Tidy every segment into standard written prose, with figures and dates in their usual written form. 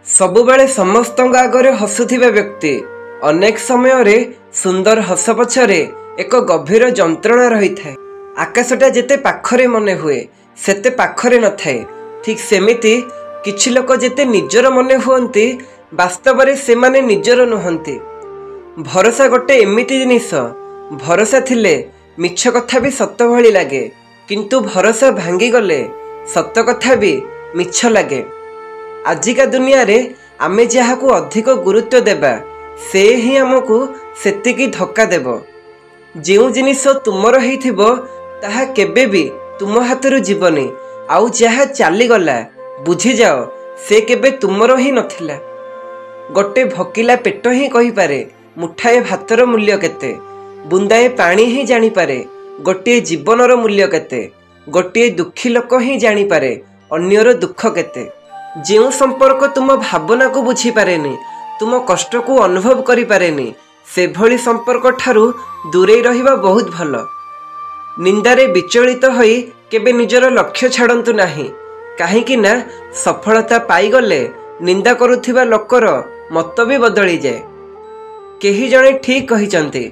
ସବୁବେଳେ ସମସ୍ତଙ୍କ ଆଗରେ ହସୁଥିବା ବ୍ୟକ୍ତି ଅନେକ ସମୟରେ ସୁନ୍ଦର ହସ ପଛରେ ଏକ ଗଭୀର ଯନ୍ତ୍ରଣା ରହିଥାଏ। ଆକାଶଟା ଯେତେ ପାଖରେ ମନେ ହୁଏ ସେତେ ପାଖରେ ନଥାଏ। ଠିକ୍ ସେମିତି କିଛି ଲୋକ ଯେତେ ନିଜର ମନେ ହୁଅନ୍ତି ବାସ୍ତବରେ ସେମାନେ ନିଜର ନୁହନ୍ତି। ଭରସା ଗୋଟେ ଏମିତି ଜିନିଷ, ଭରସା ଥିଲେ ମିଛ କଥା ବି ସତ ଭଳି ଲାଗେ, କିନ୍ତୁ ଭରସା ଭାଙ୍ଗିଗଲେ ସତ କଥା ବି ମିଛ ଲାଗେ। ଆଜିକା ଦୁନିଆରେ ଆମେ ଯାହାକୁ ଅଧିକ ଗୁରୁତ୍ୱ ଦେବା ସେ ହିଁ ଆମକୁ ସେତିକି ଧକ୍କା ଦେବ। ଯେଉଁ ଜିନିଷ ତୁମର ହେଇଥିବ ତାହା କେବେ ବି ତୁମ ହାତରୁ ଯିବନି, ଆଉ ଯାହା ଚାଲିଗଲା ବୁଝିଯାଅ ସେ କେବେ ତୁମର ହିଁ ନଥିଲା। ଗୋଟେ ଭୋକିଲା ପେଟ ହିଁ କହିପାରେ ମୁଠାଏ ଭାତର ମୂଲ୍ୟ କେତେ, ବୁନ୍ଦାଏ ପାଣି ହିଁ ଜାଣିପାରେ ଗୋଟିଏ ଜୀବନର ମୂଲ୍ୟ କେତେ, ଗୋଟିଏ ଦୁଃଖୀ ଲୋକ ହିଁ ଜାଣିପାରେ ଅନ୍ୟର ଦୁଃଖ କେତେ। ଯେଉଁ ସମ୍ପର୍କ ତୁମ ଭାବନାକୁ ବୁଝିପାରେନି, ତୁମ କଷ୍ଟକୁ ଅନୁଭବ କରିପାରେନି, ସେଭଳି ସମ୍ପର୍କ ଠାରୁ ଦୂରେଇ ରହିବା ବହୁତ ଭଲ। ନିନ୍ଦାରେ ବିଚଳିତ ହୋଇ କେବେ ନିଜର ଲକ୍ଷ୍ୟ ଛାଡ଼ନ୍ତୁ ନାହିଁ, କାହିଁକି ନା ସଫଳତା ପାଇଗଲେ ନିନ୍ଦା କରୁଥିବା ଲୋକର ମତ ବି ବଦଳିଯାଏ। କେହି ଜଣେ ଠିକ୍ କହିଛନ୍ତି,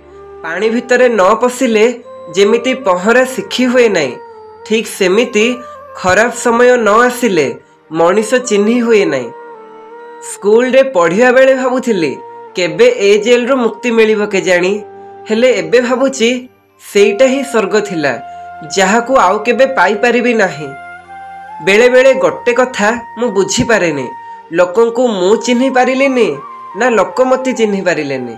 ପାଣି ଭିତରେ ନ ପଶିଲେ ଯେମିତି ପହଁରା ଶିଖି ହୁଏ ନାହିଁ, ଠିକ୍ ସେମିତି ଖରାପ ସମୟ ନ ଆସିଲେ ମଣିଷ ଚିହ୍ନି ହୁଏ ନାହିଁ। ସ୍କୁଲରେ ପଢ଼ିବା ବେଳେ ଭାବୁଥିଲି କେବେ ଏ ଜେଲରୁ ମୁକ୍ତି ମିଳିବ କେଜାଣି, ହେଲେ ଏବେ ଭାବୁଛି ସେଇଟା ହିଁ ସ୍ୱର୍ଗ ଥିଲା ଯାହାକୁ ଆଉ କେବେ ପାଇପାରିବି ନାହିଁ। ବେଳେବେଳେ ଗୋଟେ କଥା ମୁଁ ବୁଝିପାରେନି, ଲୋକଙ୍କୁ ମୁଁ ଚିହ୍ନି ପାରିଲିନି ନା ଲୋକ ମୋତେ ଚିହ୍ନି ପାରିଲେନି।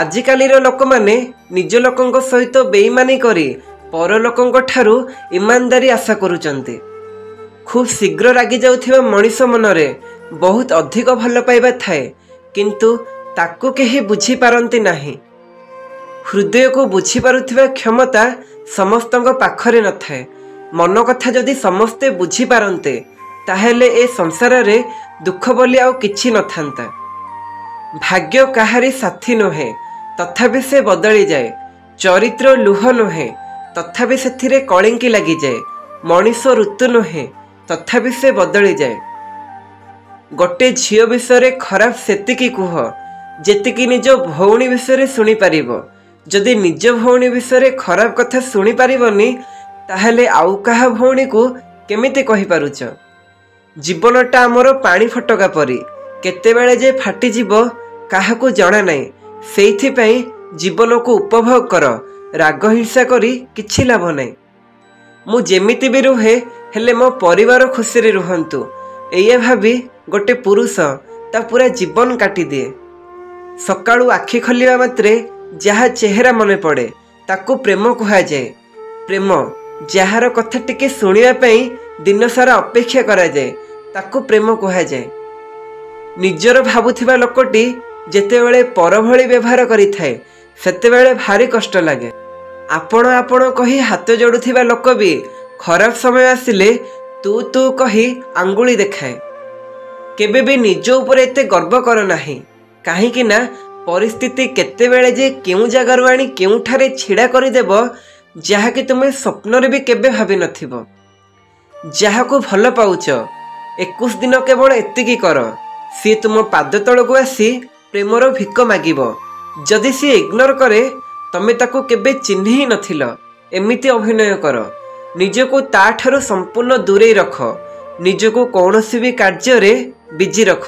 ଆଜିକାଲିର ଲୋକମାନେ ନିଜ ଲୋକଙ୍କ ସହିତ ବେଇମାନି କରି ପରଲୋକଙ୍କ ଠାରୁ ଇମାନଦାରୀ ଆଶା କରୁଛନ୍ତି। ଖୁବ୍ ଶୀଘ୍ର ରାଗି ଯାଉଥିବା ମଣିଷ ମନରେ ବହୁତ ଅଧିକ ଭଲ ପାଇବା ଥାଏ, କିନ୍ତୁ ତାକୁ କେହି ବୁଝିପାରନ୍ତି ନାହିଁ। ହୃଦୟକୁ ବୁଝିପାରୁଥିବା କ୍ଷମତା ସମସ୍ତଙ୍କ ପାଖରେ ନଥାଏ। ମନ କଥା ଯଦି ସମସ୍ତେ ବୁଝିପାରନ୍ତେ ତାହେଲେ ଏ ସଂସାରରେ ଦୁଃଖ ବୋଲି ଆଉ କିଛି ନଥାନ୍ତା। ଭାଗ୍ୟ କାହାରି ସାଥୀ ନୁହେଁ, ତଥାପି ସେ ବଦଳିଯାଏ। ଚରିତ୍ର ଲୁହ ନୁହେଁ, ତଥାପି ସେଥିରେ କଳିଙ୍କି ଲାଗିଯାଏ। ମଣିଷ ଋତୁ ନୁହେଁ, ତଥାପି ସେ ବଦଳିଯାଏ। ଗୋଟେ ଝିଅ ବିଷୟରେ ଖରାପ ସେତିକି କୁହ ଯେତିକି ନିଜ ଭଉଣୀ ବିଷୟରେ ଶୁଣିପାରିବ। ଯଦି ନିଜ ଭଉଣୀ ବିଷୟରେ ଖରାପ କଥା ଶୁଣିପାରିବନି ତାହେଲେ ଆଉ କାହା ଭଉଣୀକୁ କେମିତି କହିପାରୁଛ? ଜୀବନଟା ଆମର ପାଣି ଫଟକା ପରି, କେତେବେଳେ ଯେ ଫାଟିଯିବ କାହାକୁ ଜଣା ନାହିଁ। ସେଇଥିପାଇଁ ଜୀବନକୁ ଉପଭୋଗ କର, ରାଗ ହିଂସା କରି କିଛି ଲାଭ ନାହିଁ। ମୁଁ ଯେମିତି ବି ରୁହେ ହେଲେ ମୋ ପରିବାର ଖୁସିରେ ରୁହନ୍ତୁ, ଏଇଆ ଭାବି ଗୋଟେ ପୁରୁଷ ତା ପୁରା ଜୀବନ କାଟିଦିଏ। ସକାଳୁ ଆଖି ଖୋଲିବା ମାତ୍ରେ ଯାହା ଚେହେରା ମନେ ପଡ଼େ ତାକୁ ପ୍ରେମ କୁହାଯାଏ। ପ୍ରେମ ଯାହାର କଥା ଟିକେ ଶୁଣିବା ପାଇଁ ଦିନସାରା ଅପେକ୍ଷା କରାଯାଏ ତାକୁ ପ୍ରେମ କୁହାଯାଏ। ନିଜର ଭାବୁଥିବା ଲୋକଟି ଯେତେବେଳେ ପର ଭଳି ବ୍ୟବହାର କରିଥାଏ ସେତେବେଳେ ଭାରି କଷ୍ଟ ଲାଗେ। ଆପଣ ଆପଣ କହି ହାତ ଯୋଡ଼ୁଥିବା ଲୋକ ବି ଖରାପ ସମୟ ଆସିଲେ ତୁ ତୁ କହି ଆଙ୍ଗୁଳି ଦେଖାଏ। କେବେ ବି ନିଜ ଉପରେ ଏତେ ଗର୍ବ କର ନାହିଁ, କାହିଁକି ନା ପରିସ୍ଥିତି କେତେବେଳେ ଯେ କେଉଁ ଜାଗାରୁ ଆଣି କେଉଁଠାରେ ଛିଡ଼ା କରିଦେବ ଯାହାକି ତୁମେ ସ୍ୱପ୍ନରେ ବି କେବେ ଭାବିନଥିବ। ଯାହାକୁ ଭଲ ପାଉଛ 21 ଦିନ କେବଳ ଏତିକି କର, ସିଏ ତୁମ ପାଦ ତଳକୁ ଆସି ପ୍ରେମର ଭିକ ମାଗିବ। ଯଦି ସିଏ ଇଗ୍ନୋର କରେ ତମେ ତାକୁ କେବେ ଚିହ୍ନି ହିଁ ନଥିଲ, ଏମିତି ଅଭିନୟ କର। ନିଜକୁ ତାଠାରୁ ସମ୍ପୂର୍ଣ୍ଣ ଦୂରେଇ ରଖ, ନିଜକୁ କୌଣସି ବି କାର୍ଯ୍ୟରେ ବିଜି ରଖ।